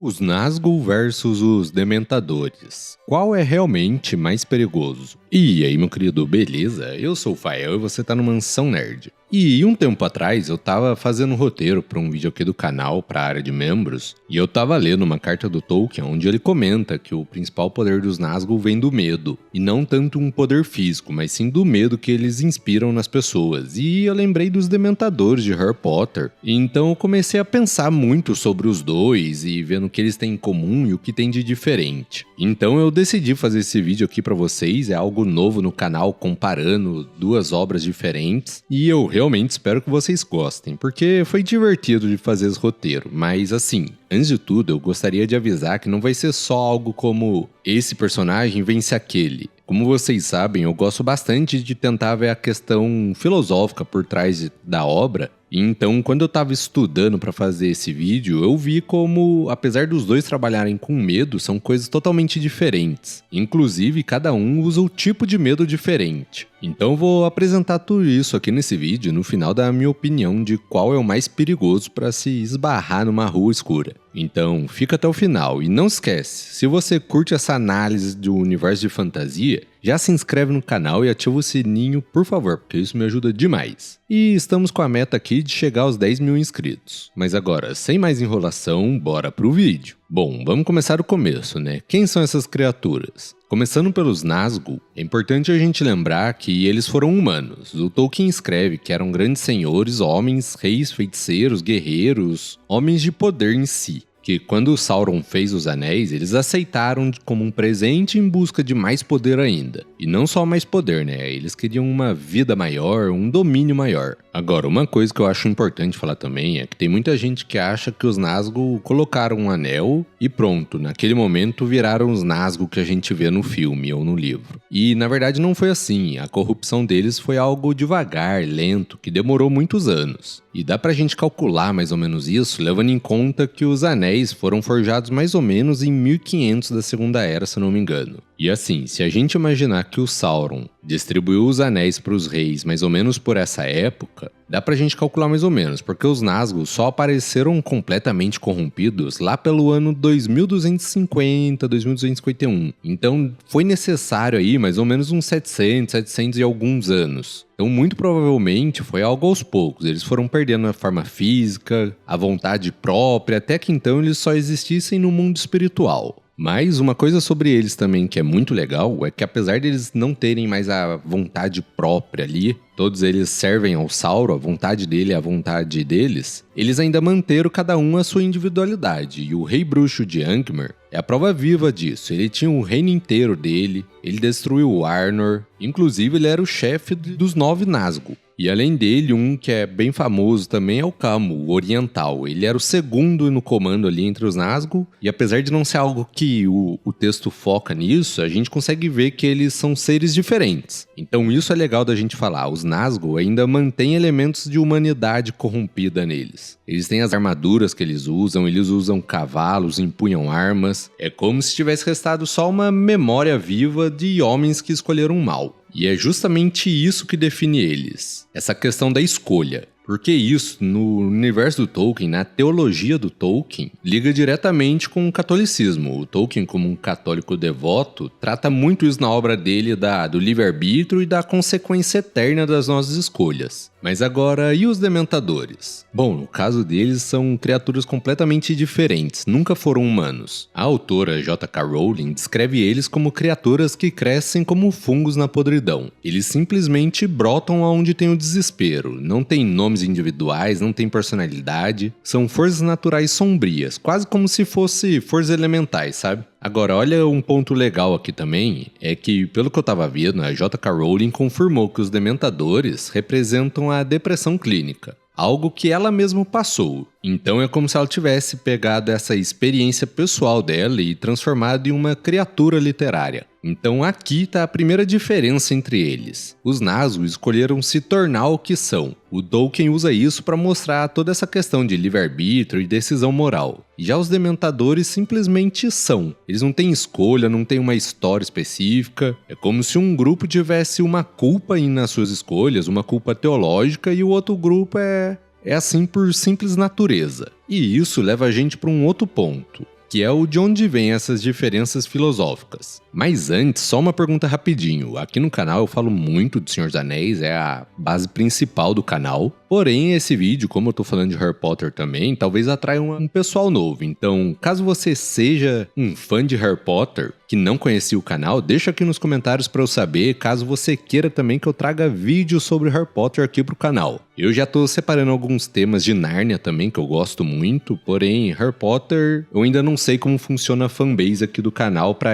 Os Nazgûl versus os Dementadores. Qual é realmente mais perigoso? E aí, meu querido, beleza? Eu sou o Fael e você tá no Mansão Nerd. E um tempo atrás eu tava fazendo um roteiro para um vídeo aqui do canal, para a área de membros, e eu tava lendo uma carta do Tolkien onde ele comenta que o principal poder dos Nazgûl vem do medo, e não tanto um poder físico, mas sim do medo que eles inspiram nas pessoas. E eu lembrei dos Dementadores de Harry Potter, e então eu comecei a pensar muito sobre os dois e vendo o que eles têm em comum e o que tem de diferente. Então eu decidi fazer esse vídeo aqui para vocês, é algo novo no canal comparando duas obras diferentes, e eu realmente espero que vocês gostem, porque foi divertido de fazer esse roteiro, mas assim, antes de tudo eu gostaria de avisar que não vai ser só algo como esse personagem vence aquele. Como vocês sabem, eu gosto bastante de tentar ver a questão filosófica por trás da obra, e então quando eu estava estudando para fazer esse vídeo, eu vi como, apesar dos dois trabalharem com medo, são coisas totalmente diferentes. Inclusive, cada um usa o tipo de medo diferente. Então eu vou apresentar tudo isso aqui nesse vídeo, no final da minha opinião de qual é o mais perigoso para se esbarrar numa rua escura. Então fica até o final e não esquece, se você curte essa análise do universo de fantasia, já se inscreve no canal e ativa o sininho, por favor, porque isso me ajuda demais. E estamos com a meta aqui de chegar aos 10 mil inscritos. Mas agora, sem mais enrolação, bora pro vídeo. Bom, vamos começar do começo, né? Quem são essas criaturas? Começando pelos Nazgûl, é importante a gente lembrar que eles foram humanos. O Tolkien escreve que eram grandes senhores, homens, reis, feiticeiros, guerreiros, homens de poder em si. Que quando Sauron fez os anéis, eles aceitaram como um presente em busca de mais poder ainda. E não só mais poder, né? Eles queriam uma vida maior, um domínio maior. Agora, uma coisa que eu acho importante falar também é que tem muita gente que acha que os Nazgûl colocaram um anel e pronto, naquele momento viraram os Nazgûl que a gente vê no filme ou no livro. E na verdade não foi assim, a corrupção deles foi algo devagar, lento, que demorou muitos anos. E dá pra gente calcular mais ou menos isso, levando em conta que os anéis foram forjados mais ou menos em 1500 da Segunda Era, se não me engano. E assim, se a gente imaginar que o Sauron distribuiu os anéis para os reis mais ou menos por essa época, dá pra gente calcular mais ou menos, porque os Nazgûl só apareceram completamente corrompidos lá pelo ano 2250, 2251. Então foi necessário aí mais ou menos uns 700 e alguns anos. Então muito provavelmente foi algo aos poucos, eles foram perdendo a forma física, a vontade própria, até que então eles só existissem no mundo espiritual. Mas uma coisa sobre eles também que é muito legal é que apesar deles não terem mais a vontade própria ali, todos eles servem ao Sauron, a vontade dele é a vontade deles, eles ainda manteram cada um a sua individualidade. E o Rei Bruxo de Angmar é a prova viva disso. Ele tinha o reino inteiro dele, ele destruiu o Arnor, inclusive ele era o chefe dos 9 Nazgûl. E além dele, um que é bem famoso também é o Kamo, o Oriental. Ele era o segundo no comando ali entre os Nazgûl, e apesar de não ser algo que o texto foca nisso, a gente consegue ver que eles são seres diferentes. Então isso é legal da gente falar, os Nazgûl ainda mantêm elementos de humanidade corrompida neles. Eles têm as armaduras que eles usam cavalos, empunham armas. É como se tivesse restado só uma memória viva de homens que escolheram o mal. E é justamente isso que define eles, essa questão da escolha. Porque isso, no universo do Tolkien, na teologia do Tolkien, liga diretamente com o catolicismo. O Tolkien, como um católico devoto, trata muito isso na obra dele do livre-arbítrio e da consequência eterna das nossas escolhas. Mas agora, e os Dementadores? Bom, no caso deles, são criaturas completamente diferentes, nunca foram humanos. A autora J.K. Rowling descreve eles como criaturas que crescem como fungos na podridão. Eles simplesmente brotam aonde tem o desespero, não têm nomes individuais, não têm personalidade, são forças naturais sombrias, quase como se fossem forças elementais, sabe? Agora, olha um ponto legal aqui também, é que pelo que eu tava vendo, a J.K. Rowling confirmou que os Dementadores representam a depressão clínica, algo que ela mesma passou. Então é como se ela tivesse pegado essa experiência pessoal dela e transformado em uma criatura literária. Então aqui está a primeira diferença entre eles. Os Nazgûl escolheram se tornar o que são. O Tolkien usa isso para mostrar toda essa questão de livre-arbítrio e decisão moral. Já os Dementadores simplesmente são. Eles não têm escolha, não têm uma história específica. É como se um grupo tivesse uma culpa nas suas escolhas, uma culpa teológica, e o outro grupo é assim por simples natureza. E isso leva a gente para um outro ponto. que é o de onde vêm essas diferenças filosóficas. Mas antes, só uma pergunta rapidinho. Aqui no canal eu falo muito de Senhor dos Anéis, é a base principal do canal. Porém, esse vídeo, como eu tô falando de Harry Potter também, talvez atraia um pessoal novo. Então, caso você seja um fã de Harry Potter, que não conhecia o canal, deixa aqui nos comentários para eu saber, caso você queira também que eu traga vídeos sobre Harry Potter aqui pro canal. Eu já tô separando alguns temas de Nárnia também, que eu gosto muito, porém, Harry Potter, eu ainda não sei como funciona a fanbase aqui do canal para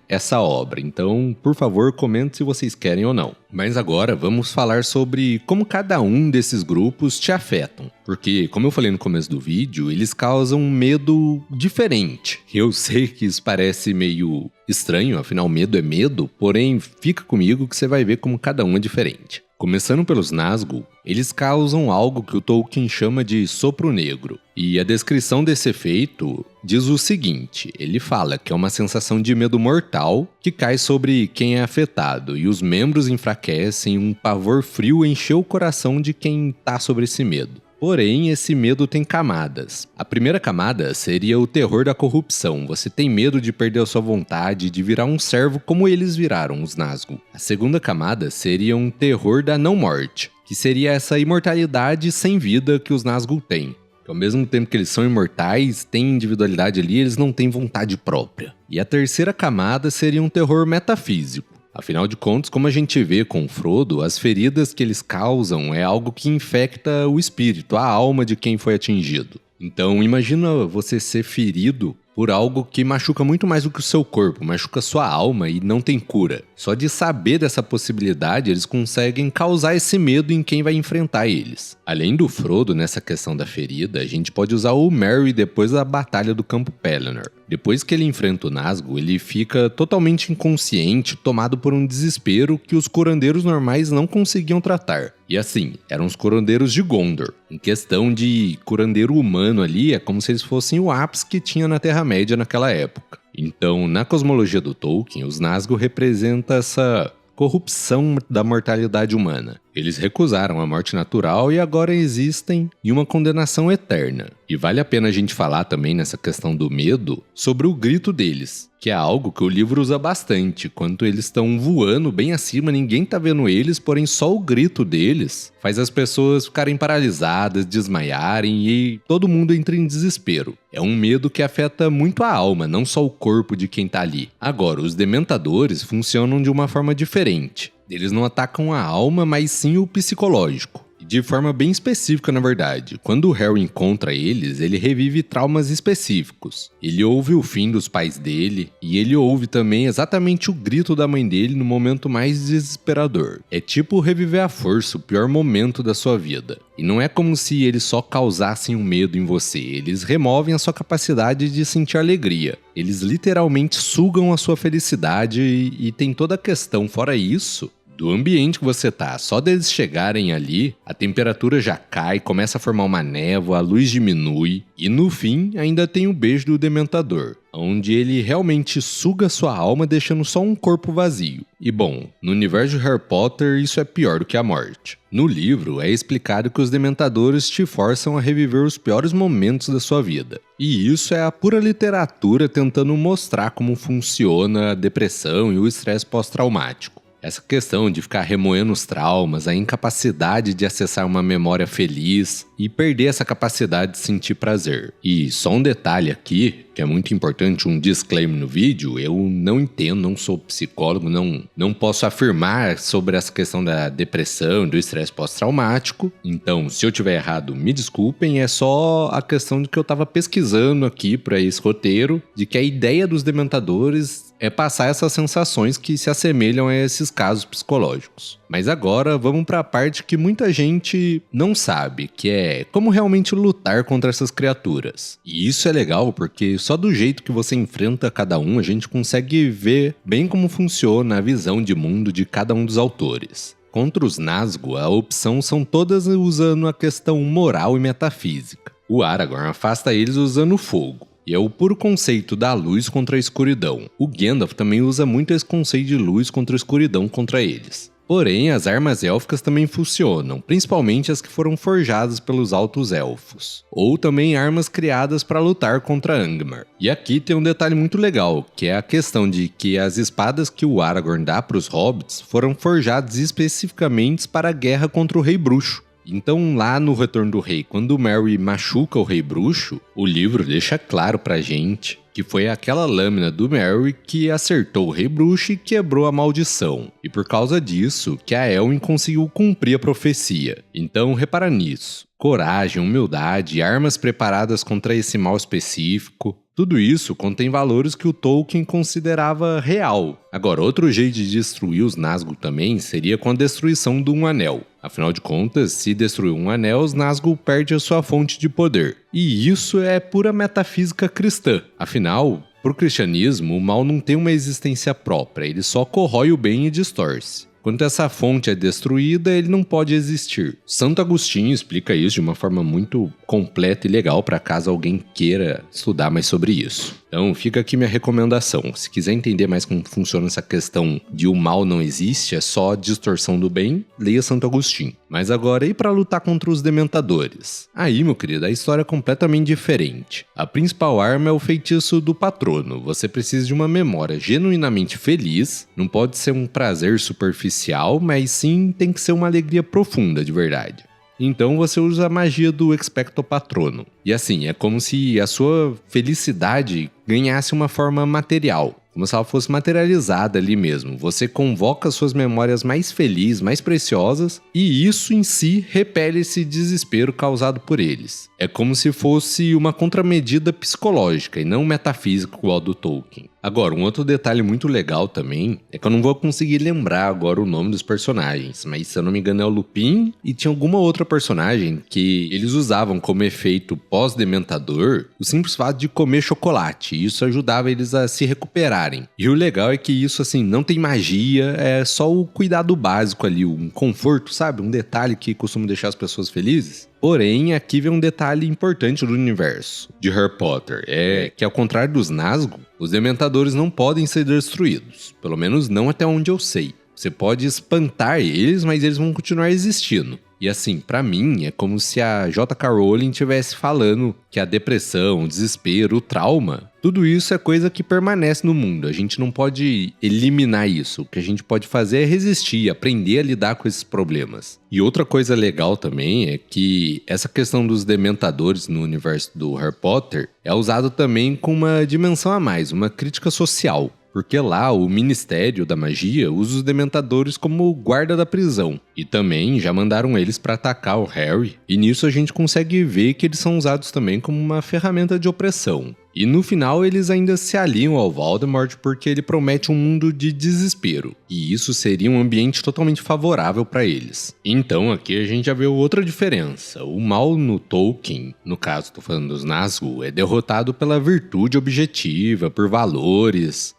essa obra, então, por favor, comente se vocês querem ou não. Mas agora vamos falar sobre como cada um desses grupos te afetam, porque, como eu falei no começo do vídeo, eles causam um medo diferente. Eu sei que isso parece meio estranho, afinal medo é medo, porém fica comigo que você vai ver como cada um é diferente. Começando pelos Nazgûl, eles causam algo que o Tolkien chama de sopro negro. E a descrição desse efeito diz o seguinte, ele fala que é uma sensação de medo mortal que cai sobre quem é afetado e os membros enfraquecem, um pavor frio encheu o coração de quem tá sobre esse medo. Porém, esse medo tem camadas. A primeira camada seria o terror da corrupção. Você tem medo de perder a sua vontade, de virar um servo como eles viraram, os Nazgûl. A segunda camada seria um terror da não-morte, que seria essa imortalidade sem vida que os Nazgûl têm. Ao mesmo tempo que eles são imortais, têm individualidade ali, eles não têm vontade própria. E a terceira camada seria um terror metafísico. Afinal de contas, como a gente vê com Frodo, as feridas que eles causam é algo que infecta o espírito, a alma de quem foi atingido. Então, imagina você ser ferido por algo que machuca muito mais do que o seu corpo, machuca sua alma e não tem cura. Só de saber dessa possibilidade, eles conseguem causar esse medo em quem vai enfrentar eles. Além do Frodo, nessa questão da ferida, a gente pode usar o Merry depois da Batalha do Campo Pelennor. Depois que ele enfrenta o Nazgûl, ele fica totalmente inconsciente, tomado por um desespero que os curandeiros normais não conseguiam tratar. E assim, eram os curandeiros de Gondor. Em questão de curandeiro humano ali, é como se eles fossem o ápice que tinha na Terra-média naquela época. Então, na cosmologia do Tolkien, os Nazgûl representam essa corrupção da mortalidade humana. Eles recusaram a morte natural e agora existem em uma condenação eterna. E vale a pena a gente falar também nessa questão do medo sobre o grito deles, que é algo que o livro usa bastante. Quando eles estão voando bem acima, ninguém tá vendo eles, porém só o grito deles faz as pessoas ficarem paralisadas, desmaiarem e todo mundo entra em desespero. É um medo que afeta muito a alma, não só o corpo de quem tá ali. Agora, os dementadores funcionam de uma forma diferente. Eles não atacam a alma, mas sim o psicológico. De forma bem específica, na verdade. Quando o Harry encontra eles, ele revive traumas específicos. Ele ouve o fim dos pais dele, e ele ouve também exatamente o grito da mãe dele no momento mais desesperador. É tipo reviver à força o pior momento da sua vida. E não é como se eles só causassem um medo em você, eles removem a sua capacidade de sentir alegria. Eles literalmente sugam a sua felicidade e tem toda a questão, fora isso, do ambiente que você tá. Só deles chegarem ali, a temperatura já cai, começa a formar uma névoa, a luz diminui e no fim ainda tem o beijo do Dementador, onde ele realmente suga sua alma deixando só um corpo vazio. E bom, no universo de Harry Potter isso é pior do que a morte. No livro é explicado que os Dementadores te forçam a reviver os piores momentos da sua vida. E isso é a pura literatura tentando mostrar como funciona a depressão e o estresse pós-traumático. Essa questão de ficar remoendo os traumas, a incapacidade de acessar uma memória feliz e perder essa capacidade de sentir prazer. E só um detalhe aqui, que é muito importante, um disclaimer no vídeo, eu não entendo, não sou psicólogo, não posso afirmar sobre essa questão da depressão e do estresse pós-traumático. Então, se eu tiver errado, me desculpem, é só a questão de que eu estava pesquisando aqui para esse roteiro, de que a ideia dos dementadores é passar essas sensações que se assemelham a esses casos psicológicos. Mas agora vamos para a parte que muita gente não sabe, que é como realmente lutar contra essas criaturas. E isso é legal porque só do jeito que você enfrenta cada um a gente consegue ver bem como funciona a visão de mundo de cada um dos autores. Contra os Nazgûl, a opção são todas usando a questão moral e metafísica. O Aragorn afasta eles usando fogo. E é o puro conceito da luz contra a escuridão. O Gandalf também usa muito esse conceito de luz contra a escuridão contra eles. Porém, as armas élficas também funcionam, principalmente as que foram forjadas pelos altos elfos, ou também armas criadas para lutar contra Angmar. E aqui tem um detalhe muito legal, que é a questão de que as espadas que o Aragorn dá para os hobbits foram forjadas especificamente para a guerra contra o Rei Bruxo. Então, lá no Retorno do Rei, quando o Merry machuca o Rei Bruxo, o livro deixa claro pra gente que foi aquela lâmina do Merry que acertou o Rei Bruxo e quebrou a maldição. E por causa disso, que a Elwyn conseguiu cumprir a profecia. Então, repara nisso. Coragem, humildade, armas preparadas contra esse mal específico. Tudo isso contém valores que o Tolkien considerava real. Agora, outro jeito de destruir os Nazgûl também seria com a destruição de um anel. Afinal de contas, se destruir um anel, os Nazgûl perdem a sua fonte de poder. E isso é pura metafísica cristã. Afinal, para o cristianismo, o mal não tem uma existência própria, ele só corrói o bem e distorce. Quando essa fonte é destruída, ele não pode existir. Santo Agostinho explica isso de uma forma muito completa e legal para caso alguém queira estudar mais sobre isso. Então fica aqui minha recomendação. Se quiser entender mais como funciona essa questão de o mal não existe, é só distorção do bem, leia Santo Agostinho. Mas agora, e para lutar contra os dementadores? Aí, meu querido, a história é completamente diferente. A principal arma é o feitiço do patrono. Você precisa de uma memória genuinamente feliz, não pode ser um prazer superficial, mas sim tem que ser uma alegria profunda, de verdade. Então você usa a magia do Expecto Patrono. E assim, é como se a sua felicidade ganhasse uma forma material. Como se ela fosse materializada ali mesmo. Você convoca suas memórias mais felizes, mais preciosas, e isso em si repele esse desespero causado por eles. É como se fosse uma contramedida psicológica e não metafísica igual a do Tolkien. Agora, um outro detalhe muito legal também é que eu não vou conseguir lembrar agora o nome dos personagens, mas se eu não me engano é o Lupin e tinha alguma outra personagem que eles usavam como efeito pós-dementador o simples fato de comer chocolate, e isso ajudava eles a se recuperarem. E o legal é que isso, assim, não tem magia, é só o cuidado básico ali, um conforto, sabe? Um detalhe que costuma deixar as pessoas felizes. Porém, aqui vem um detalhe importante do universo de Harry Potter, é que ao contrário dos Nazgûl, os Dementadores não podem ser destruídos, pelo menos não até onde eu sei. Você pode espantar eles, mas eles vão continuar existindo. E assim, pra mim, é como se a J.K. Rowling estivesse falando que a depressão, o desespero, o trauma, tudo isso é coisa que permanece no mundo. A gente não pode eliminar isso. O que a gente pode fazer é resistir, aprender a lidar com esses problemas. E outra coisa legal também é que essa questão dos dementadores no universo do Harry Potter é usado também com uma dimensão a mais, uma crítica social. Porque lá o Ministério da Magia usa os Dementadores como guarda da prisão. E também já mandaram eles para atacar o Harry. E nisso a gente consegue ver que eles são usados também como uma ferramenta de opressão. E no final eles ainda se aliam ao Voldemort porque ele promete um mundo de desespero. E isso seria um ambiente totalmente favorável para eles. Então aqui a gente já vê outra diferença. O mal no Tolkien, no caso tô falando dos Nazgûl, é derrotado pela virtude objetiva, por valores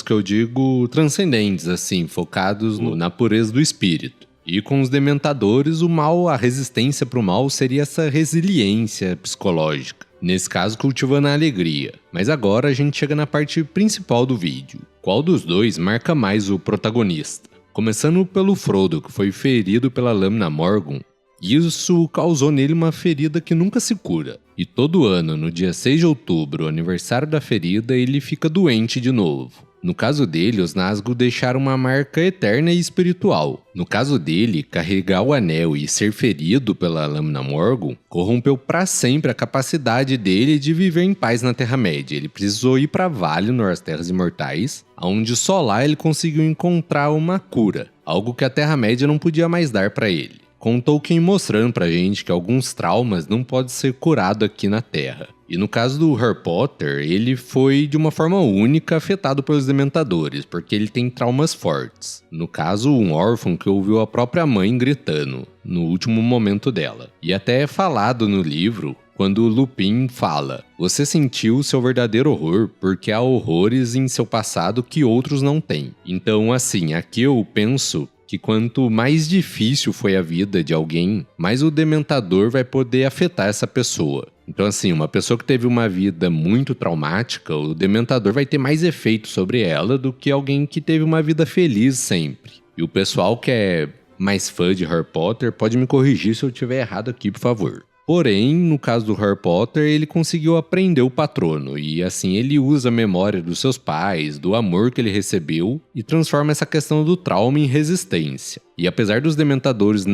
que eu digo transcendentes, assim, focados na pureza do espírito. E com os Dementadores, o mal, a resistência para o mal seria essa resiliência psicológica. Nesse caso, cultivando a alegria. Mas agora a gente chega na parte principal do vídeo. Qual dos dois marca mais o protagonista? Começando pelo Frodo, que foi ferido pela lâmina Morgul. Isso causou nele uma ferida que nunca se cura. E todo ano, no dia 6 de outubro, o aniversário da ferida, ele fica doente de novo. No caso dele, os Nazgûl deixaram uma marca eterna e espiritual. No caso dele, carregar o anel e ser ferido pela lâmina Morgul corrompeu para sempre a capacidade dele de viver em paz na Terra-média. Ele precisou ir para Valinor, as Terras Imortais, onde só lá ele conseguiu encontrar uma cura, algo que a Terra-média não podia mais dar para ele. Com Tolkien mostrando pra gente que alguns traumas não podem ser curados aqui na Terra. E no caso do Harry Potter, ele foi de uma forma única afetado pelos Dementadores, porque ele tem traumas fortes. No caso, um órfão que ouviu a própria mãe gritando no último momento dela. E até é falado no livro, quando Lupin fala: você sentiu seu verdadeiro horror porque há horrores em seu passado que outros não têm. Então, assim, aqui eu penso que quanto mais difícil foi a vida de alguém, mais o Dementador vai poder afetar essa pessoa. Então, assim, uma pessoa que teve uma vida muito traumática, o Dementador vai ter mais efeito sobre ela do que alguém que teve uma vida feliz sempre. E o pessoal que é mais fã de Harry Potter pode me corrigir se eu estiver errado aqui, por favor. Porém, no caso do Harry Potter, ele conseguiu aprender o patrono e assim ele usa a memória dos seus pais, do amor que ele recebeu e transforma essa questão do trauma em resistência. E apesar dos dementadores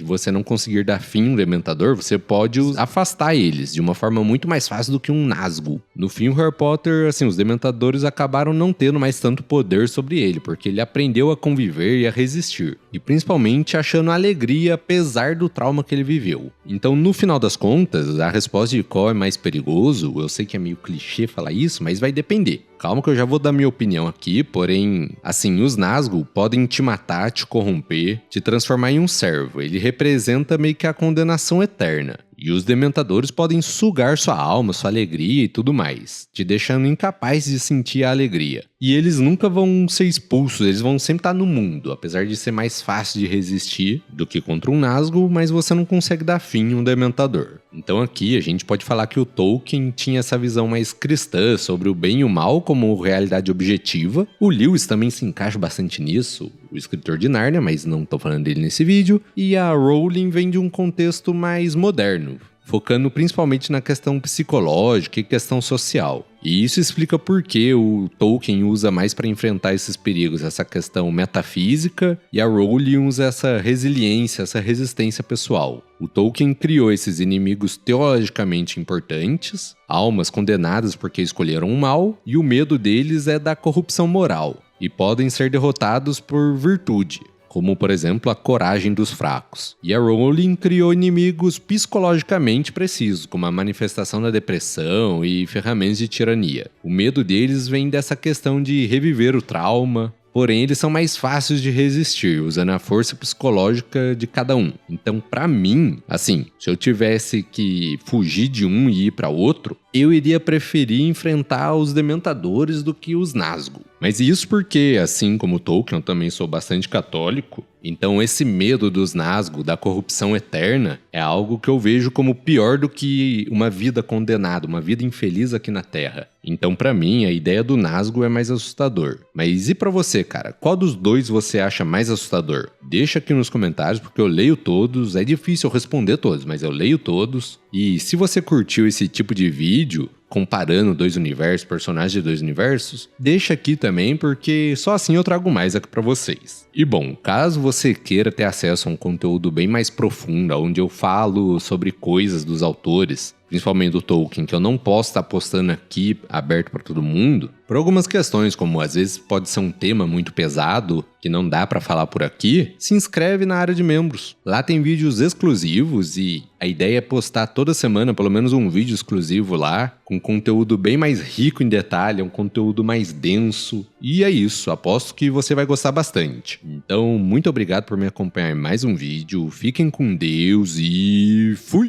você não conseguir dar fim no dementador, você pode afastar eles de uma forma muito mais fácil do que um Nazgûl. No fim, o Harry Potter, assim, os dementadores acabaram não tendo mais tanto poder sobre ele, porque ele aprendeu a conviver e a resistir. E principalmente achando alegria apesar do trauma que ele viveu. Então, no final das contas, a resposta de qual é mais perigoso, eu sei que é meio clichê falar isso, mas vai depender. Calma que eu já vou dar minha opinião aqui, porém, assim, os Nazgûl podem te matar, te corromper, te transformar em um servo. Ele representa meio que a condenação eterna. E os dementadores podem sugar sua alma, sua alegria e tudo mais, te deixando incapaz de sentir a alegria. E eles nunca vão ser expulsos, eles vão sempre estar no mundo, apesar de ser mais fácil de resistir do que contra um Nazgûl, mas você não consegue dar fim em um dementador. Então aqui a gente pode falar que o Tolkien tinha essa visão mais cristã sobre o bem e o mal como realidade objetiva. O Lewis também se encaixa bastante nisso, o escritor de Nárnia, mas não tô falando dele nesse vídeo. E a Rowling vem de um contexto mais moderno, focando principalmente na questão psicológica e questão social. E isso explica por que o Tolkien usa mais para enfrentar esses perigos, essa questão metafísica, e a Rowling usa essa resiliência, essa resistência pessoal. O Tolkien criou esses inimigos teologicamente importantes, almas condenadas porque escolheram o mal, e o medo deles é da corrupção moral, e podem ser derrotados por virtude, como, por exemplo, a coragem dos fracos. E a Rowling criou inimigos psicologicamente precisos, como a manifestação da depressão e ferramentas de tirania. O medo deles vem dessa questão de reviver o trauma, porém eles são mais fáceis de resistir, usando a força psicológica de cada um. Então, pra mim, assim, se eu tivesse que fugir de um e ir pra outro, eu iria preferir enfrentar os dementadores do que os Nazgûl. Mas isso porque, assim como Tolkien, eu também sou bastante católico, então esse medo dos Nazgûl, da corrupção eterna, é algo que eu vejo como pior do que uma vida condenada, uma vida infeliz aqui na Terra. Então, pra mim, a ideia do Nazgûl é mais assustador. Mas e pra você, cara? Qual dos dois você acha mais assustador? Deixa aqui nos comentários, porque eu leio todos. É difícil eu responder todos, mas eu leio todos. E se você curtiu esse tipo de vídeo, comparando dois universos, personagens de dois universos, deixa aqui também, porque só assim eu trago mais aqui pra vocês. E bom, caso você queira ter acesso a um conteúdo bem mais profundo, onde eu falo sobre coisas dos autores, principalmente do Tolkien, que eu não posso estar postando aqui aberto para todo mundo, por algumas questões, como às vezes pode ser um tema muito pesado, que não dá para falar por aqui, se inscreve na área de membros. Lá tem vídeos exclusivos e a ideia é postar toda semana pelo menos um vídeo exclusivo lá, com conteúdo bem mais rico em detalhe, um conteúdo mais denso. E é isso, aposto que você vai gostar bastante. Então, muito obrigado por me acompanhar em mais um vídeo, fiquem com Deus e fui!